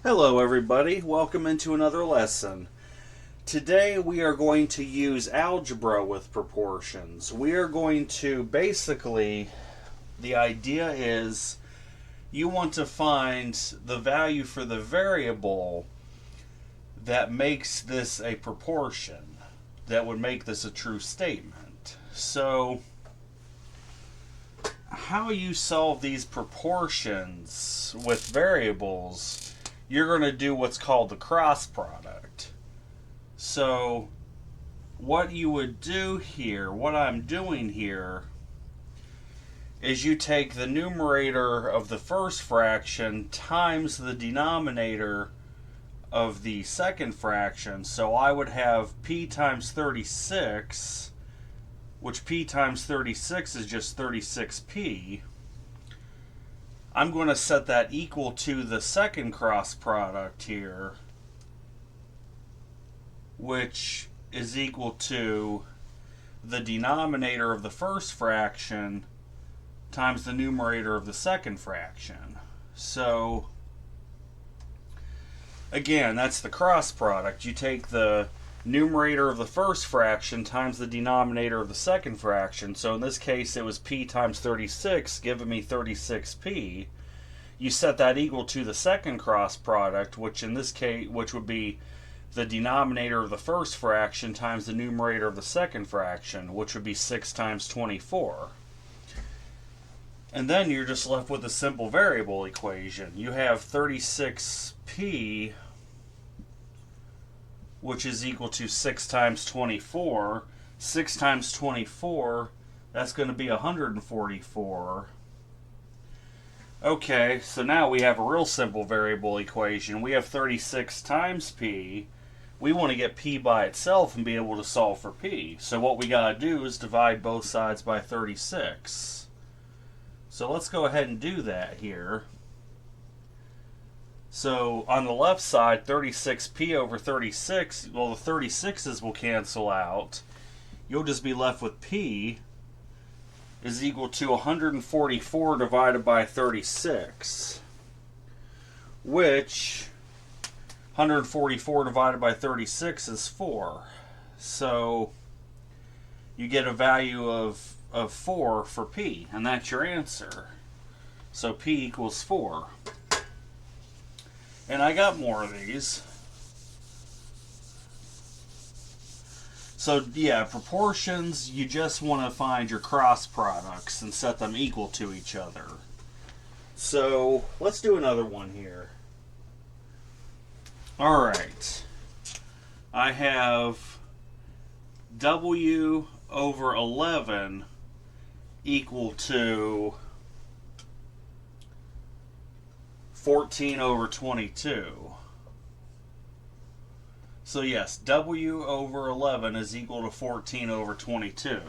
Hello everybody, welcome into another lesson. Today we are going to use algebra with proportions. We are going to basically, the idea is you want to find the value for the variable that makes this a proportion, that would make this a true statement. So how you solve these proportions with variables, you're going to do what's called the cross product. So what you would do here, what I'm doing here, is you take the numerator of the first fraction times the denominator of the second fraction. So I would have p times 36, which p times 36 is just 36p. I'm going to set that equal to the second cross product here, which is equal to the denominator of the first fraction times the numerator of the second fraction. So again, that's the cross product. You take the numerator of the first fraction times the denominator of the second fraction. So in this case it was p times 36, giving me 36p. You set that equal to the second cross product, which in this case, which would be the denominator of the first fraction times the numerator of the second fraction, which would be 6 times 24. And then you're just left with a simple variable equation. You have 36p, which is equal to 6 times 24. 6 times 24, that's going to be 144. Okay, so now we have a real simple variable equation. We have 36 times p. We want to get p by itself and be able to solve for p. So what we got to do is divide both sides by 36. So let's go ahead and do that here. So on the left side, 36p over 36, well, the 36's will cancel out. You'll just be left with p is equal to 144 divided by 36, which 144 divided by 36 is 4. So you get a value of 4 for p, and that's your answer. So p equals 4. And I got more of these. So yeah, proportions, you just want to find your cross products and set them equal to each other. So let's do another one here. Alright. I have w over 11 equal to 14 over 22. So yes, w over 11 is equal to 14 over 22.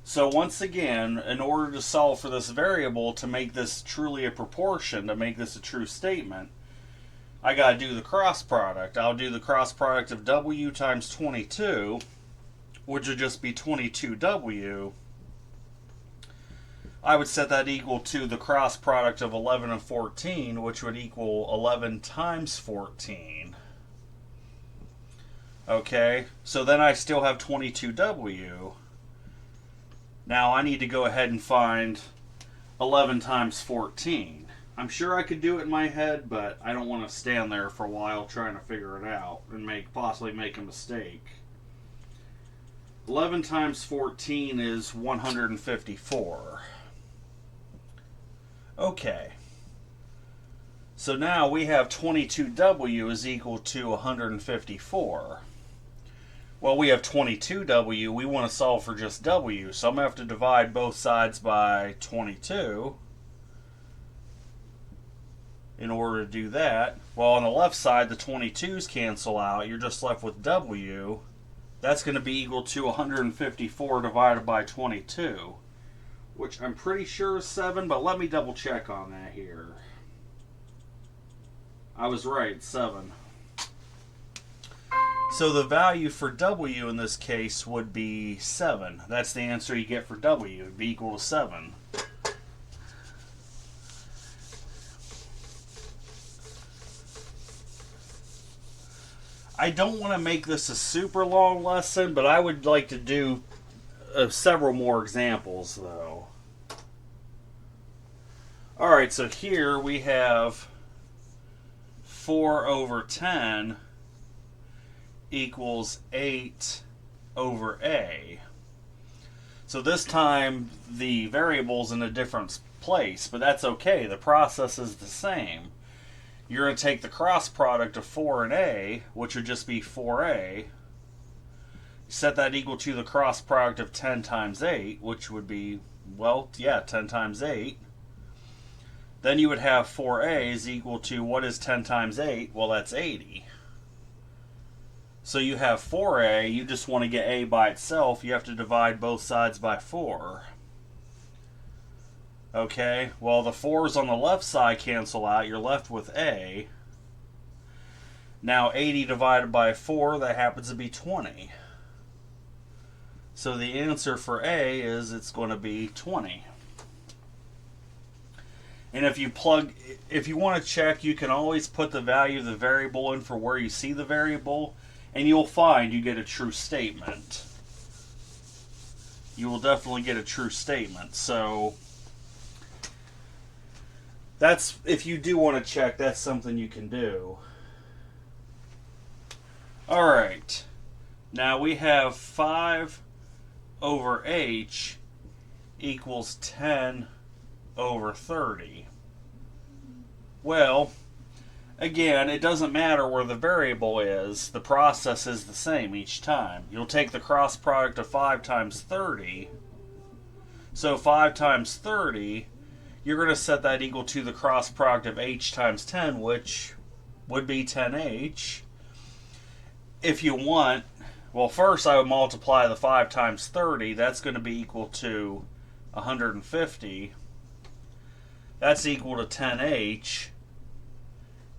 So once again, in order to solve for this variable, to make this truly a proportion, to make this a true statement, I got to do the cross product. I'll do the cross product of w times 22, which would just be 22w. I would set that equal to the cross product of 11 and 14, which would equal 11 times 14. Okay, so then I still have 22w. Now I need to go ahead and find 11 times 14. I'm sure I could do it in my head, but I don't want to stand there for a while trying to figure it out and possibly make a mistake. 11 times 14 is 154. Okay. So now we have 22w is equal to 154. Well, we have 22w. We want to solve for just w. So I'm going to have to divide both sides by 22 in order to do that. Well, on the left side, the 22's cancel out. You're just left with w. That's going to be equal to 154 divided by 22, which I'm pretty sure is 7, but let me double check on that here. I was right, 7. So the value for w in this case would be 7. That's the answer you get for w. It would be equal to 7. I don't want to make this a super long lesson, but I would like to do several more examples, though. Alright, so here we have 4 over 10 equals 8 over a. So this time the variable's in a different place, but that's okay. The process is the same. You're going to take the cross product of 4 and a, which would just be 4a. Set that equal to the cross product of 10 times 8, which would be, well, yeah, 10 times 8. Then you would have 4a is equal to, what is 10 times 8? Well, that's 80. So you have 4a, you just want to get a by itself, you have to divide both sides by 4. Okay, well the 4's on the left side cancel out, you're left with a. Now 80 divided by 4, that happens to be 20. So the answer for a is it's going to be 20. And if you want to check, you can always put the value of the variable in for where you see the variable, and you'll find you get a true statement. You will definitely get a true statement. So that's, if you do want to check, that's something you can do. Alright, now we have 5 over h equals 10 over 30. Well, again, it doesn't matter where the variable is, the process is the same each time. You'll take the cross product of 5 times 30. So 5 times 30, you're going to set that equal to the cross product of h times 10, which would be 10h. If you want, well, first I would multiply the 5 times 30. That's going to be equal to 150. That's equal to 10h.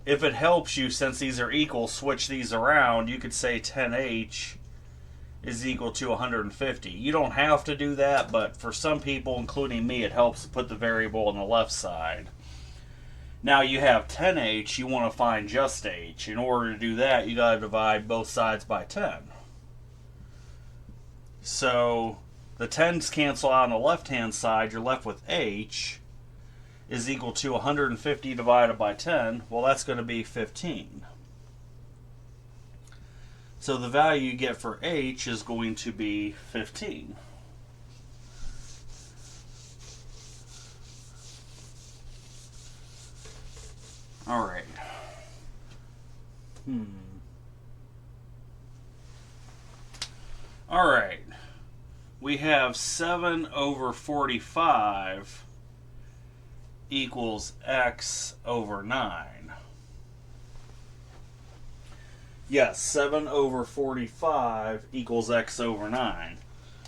If it helps you, since these are equal, switch these around. You could say 10h is equal to 150. You don't have to do that, but for some people, including me, it helps to put the variable on the left side. Now you have 10h, you want to find just h. In order to do that, you got to divide both sides by 10. So the 10's cancel out on the left-hand side, you're left with h is equal to 150 divided by 10. Well, that's going to be 15. So the value you get for h is going to be 15. All right. All right. We have 7 over 45 equals x over 9. Yes, 7 over 45 equals x over 9.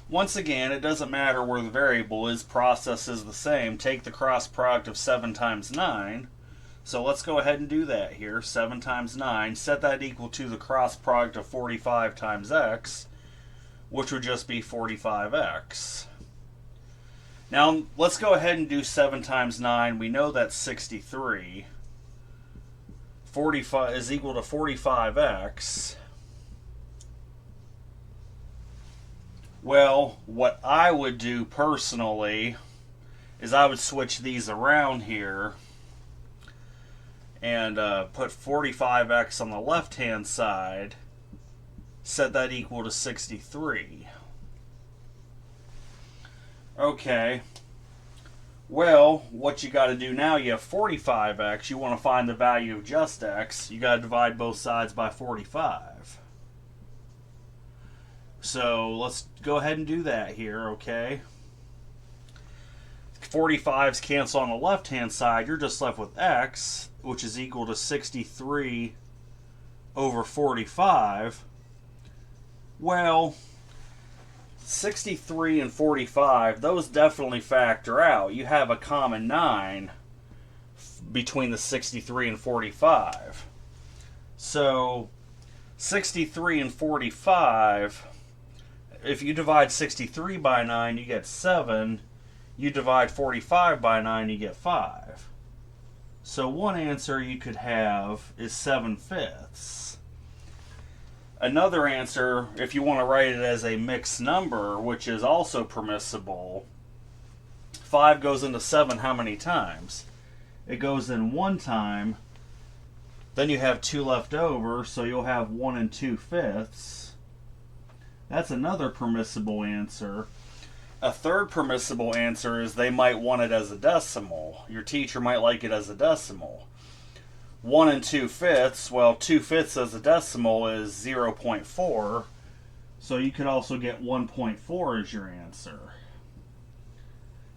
Once again, it doesn't matter where the variable is, process is the same. Take the cross product of 7 times 9. So let's go ahead and do that here. 7 times 9. Set that equal to the cross product of 45 times x, which would just be 45x. Now, let's go ahead and do 7 times 9. We know that's 63. 45 is equal to 45x. Well, what I would do personally is I would switch these around here and put 45x on the left-hand side, set that equal to 63. Okay, well, what you got to do now, you have 45x, you want to find the value of just x, you got to divide both sides by 45. So let's go ahead and do that here, okay? 45's cancel on the left-hand side, you're just left with x, which is equal to 63 over 45. Well, 63 and 45, those definitely factor out. You have a common 9 between the 63 and 45. So 63 and 45, if you divide 63 by 9, you get 7. You divide 45 by 9, you get 5. So one answer you could have is 7/5. Another answer, if you want to write it as a mixed number, which is also permissible, 5 goes into 7 how many times? It goes in 1 time, then you have 2 left over, so you'll have 1 2/5. That's another permissible answer. A third permissible answer is they might want it as a decimal. Your teacher might like it as a decimal. 1 2/5, well, 2/5 as a decimal is 0.4, so you could also get 1.4 as your answer.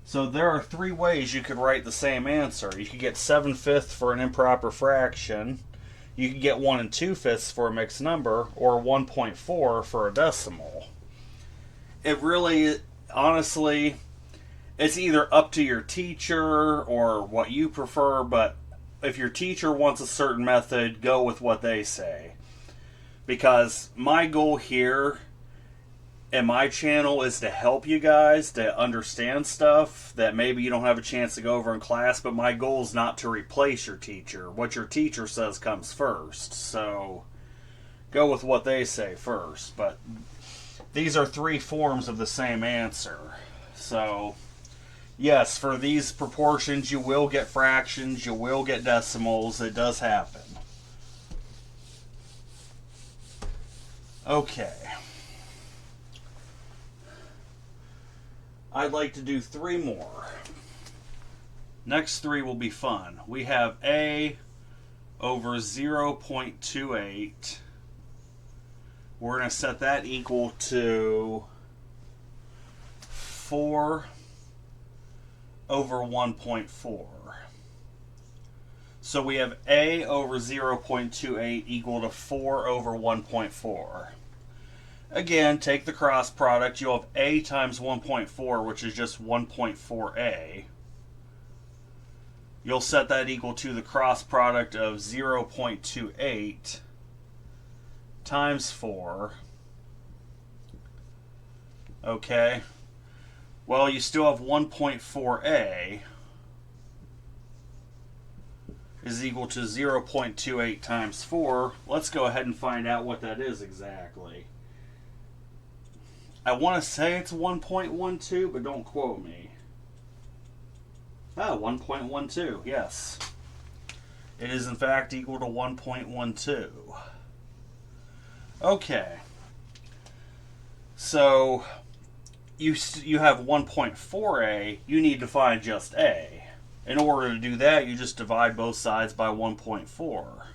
So there are 3 ways you could write the same answer. You could get 7/5 for an improper fraction, you could get 1 2/5 for a mixed number, or 1.4 for a decimal. It really, honestly, it's either up to your teacher or what you prefer, but if your teacher wants a certain method, go with what they say. Because my goal here and my channel is to help you guys to understand stuff that maybe you don't have a chance to go over in class, but my goal is not to replace your teacher. What your teacher says comes first. So go with what they say first. But these are 3 forms of the same answer. So yes, for these proportions, you will get fractions, you will get decimals. It does happen. Okay. I'd like to do 3 more. Next 3 will be fun. We have a over 0.28. We're going to set that equal to 4 over 1.4. So we have a over 0.28 equal to 4 over 1.4. Again, take the cross product. You'll have a times 1.4, which is just 1.4a. You'll set that equal to the cross product of 0.28 times 4. Okay. Well, you still have 1.4a is equal to 0.28 times 4. Let's go ahead and find out what that is exactly. I want to say it's 1.12, but don't quote me. Oh, 1.12, yes. It is in fact equal to 1.12. Okay. So you have 1.4a, you need to find just a. In order to do that, you just divide both sides by 1.4.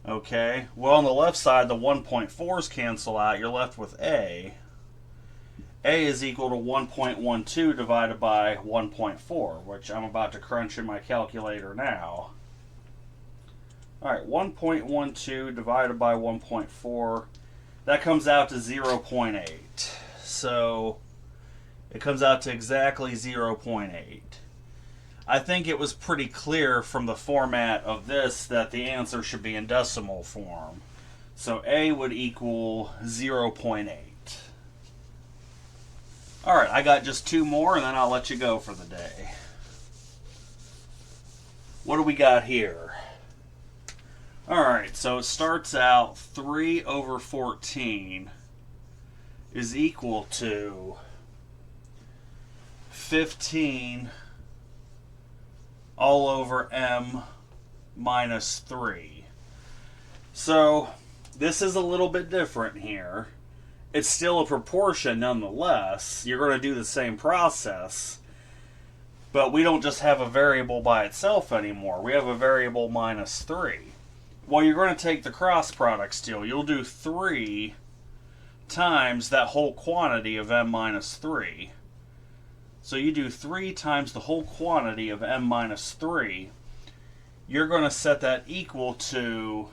Okay, well on the left side the 1.4's cancel out, you're left with a. A is equal to 1.12 divided by 1.4, which I'm about to crunch in my calculator now. Alright, 1.12 divided by 1.4, that comes out to 0.8. So it comes out to exactly 0.8. I think it was pretty clear from the format of this that the answer should be in decimal form. So a would equal 0.8. Alright, I got just 2 more and then I'll let you go for the day. What do we got here? Alright, so it starts out 3 over 14 is equal to 15 all over m minus 3. So this is a little bit different here. It's still a proportion nonetheless. You're going to do the same process, but we don't just have a variable by itself anymore. We have a variable minus 3. Well, you're going to take the cross product still. You'll do 3 times that whole quantity of m minus 3. So you do 3 times the whole quantity of m minus 3. You're going to set that equal to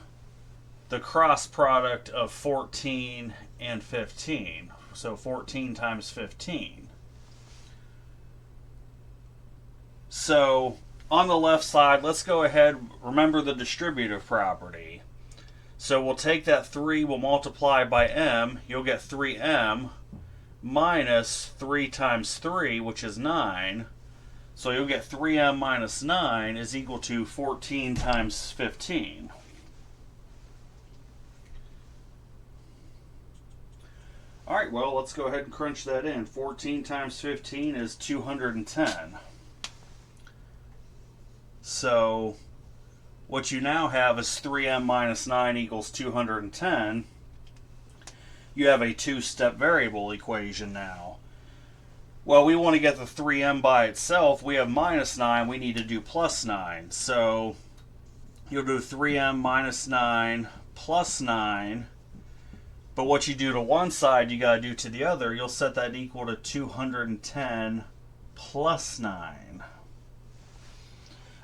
the cross product of 14 and 15. So 14 times 15. So on the left side, let's go ahead, remember the distributive property. So we'll take that 3, we'll multiply by m, you'll get 3m minus 3 times 3, which is 9. So you'll get 3m minus 9 is equal to 14 times 15. All right, well, let's go ahead and crunch that in. 14 times 15 is 210. So what you now have is 3m minus 9 equals 210. You have a two-step variable equation now. Well, we want to get the 3m by itself. We have minus 9. We need to do plus 9. So you'll do 3m minus 9 plus 9. But what you do to one side, you got to do to the other. You'll set that equal to 210 plus 9.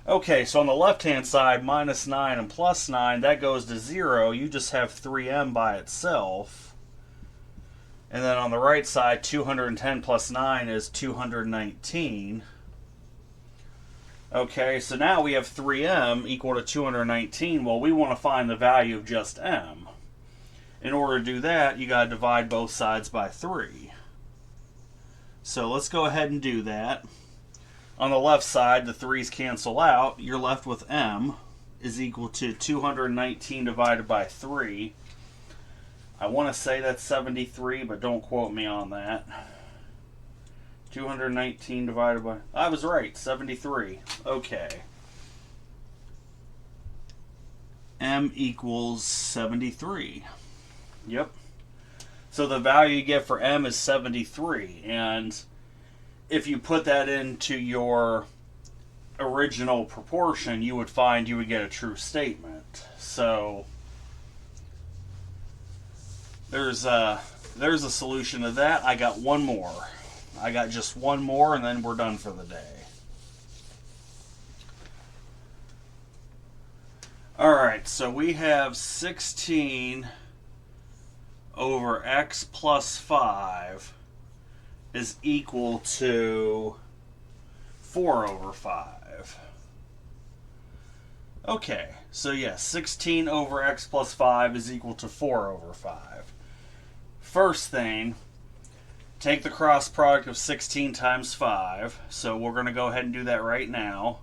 Okay, so on the left-hand side, minus 9 and plus 9, that goes to 0. You just have 3m by itself. And then on the right side, 210 plus 9 is 219. Okay, so now we have 3m equal to 219. Well, we want to find the value of just m. In order to do that, you got to divide both sides by 3. So let's go ahead and do that. On the left side, the 3's cancel out. You're left with m is equal to 219 divided by 3. I want to say that's 73, but don't quote me on that. 219 divided by... I was right, 73. Okay. M equals 73. Yep. So the value you get for m is 73. And if you put that into your original proportion, you would find you would get a true statement. So there's a solution to that. I got one more. I got just one more, and then we're done for the day. Alright, so we have 16 over x plus 5 is equal to 4 over 5. Okay, so yes, 16 over x plus 5 is equal to 4 over 5. First thing, take the cross product of 16 times 5. So we're going to go ahead and do that right now.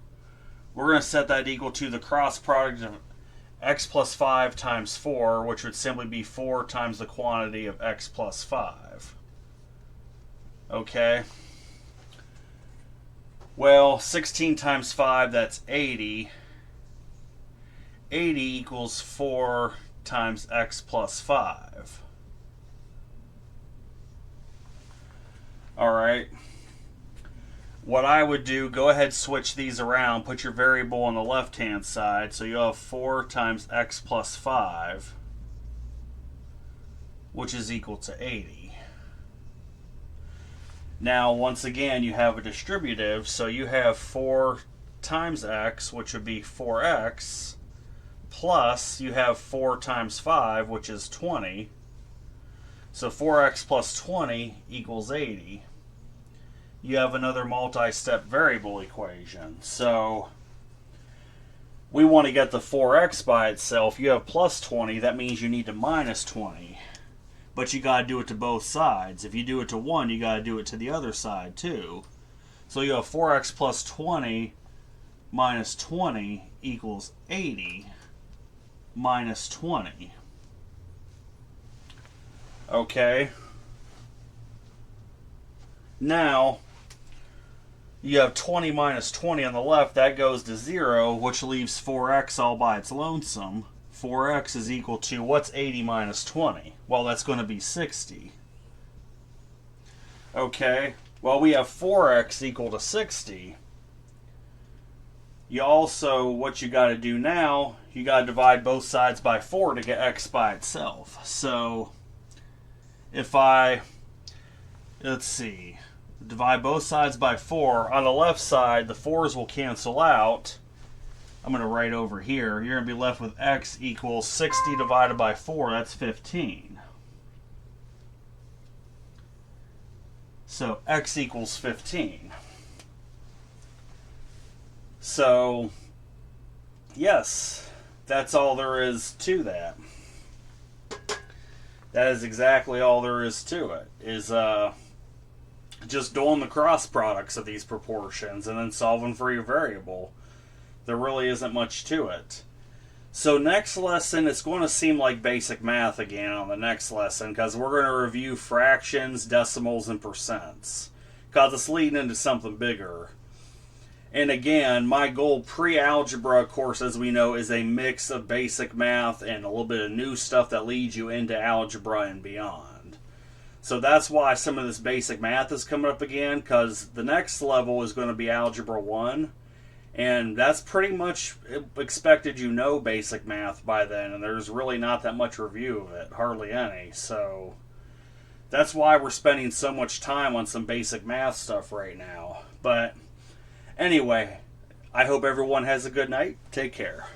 We're going to set that equal to the cross product of x plus 5 times 4, which would simply be 4 times the quantity of x plus 5. Okay. Well, 16 times 5, that's 80. 80 equals 4 times x plus 5. Alright. What I would do, go ahead, switch these around, put your variable on the left-hand side, so you'll have 4 times x plus 5, which is equal to 80. Now, once again, you have a distributive, so you have 4 times x, which would be 4x, plus you have 4 times 5, which is 20. So 4x plus 20 equals 80. You have another multi-step variable equation. So we want to get the 4x by itself. You have plus 20. That means you need to minus 20. But you got to do it to both sides. If you do it to one, you got to do it to the other side too. So you have 4x plus 20 minus 20 equals 80 minus 20. Okay. Now, you have 20 minus 20 on the left. That goes to 0, which leaves 4x all by its lonesome. 4x is equal to, what's 80 minus 20? Well, that's going to be 60. Okay. Well, we have 4x equal to 60. You also, what you got to do now, you got to divide both sides by 4 to get x by itself. So if let's see, divide both sides by 4. On the left side, the 4's will cancel out. I'm going to write over here. You're going to be left with x equals 60 divided by 4. That's 15. So x equals 15. So, yes, that's all there is to that. That is exactly all there is to it. just doing the cross products of these proportions and then solving for your variable. There really isn't much to it. So next lesson, it's going to seem like basic math again on the next lesson, because we're going to review fractions, decimals, and percents, because it's leading into something bigger. And again, my goal pre-algebra, of course, as we know, is a mix of basic math and a little bit of new stuff that leads you into algebra and beyond. So that's why some of this basic math is coming up again, because the next level is going to be Algebra 1. And that's pretty much expected you know basic math by then, and there's really not that much review of it, hardly any. So that's why we're spending so much time on some basic math stuff right now. But anyway, I hope everyone has a good night. Take care.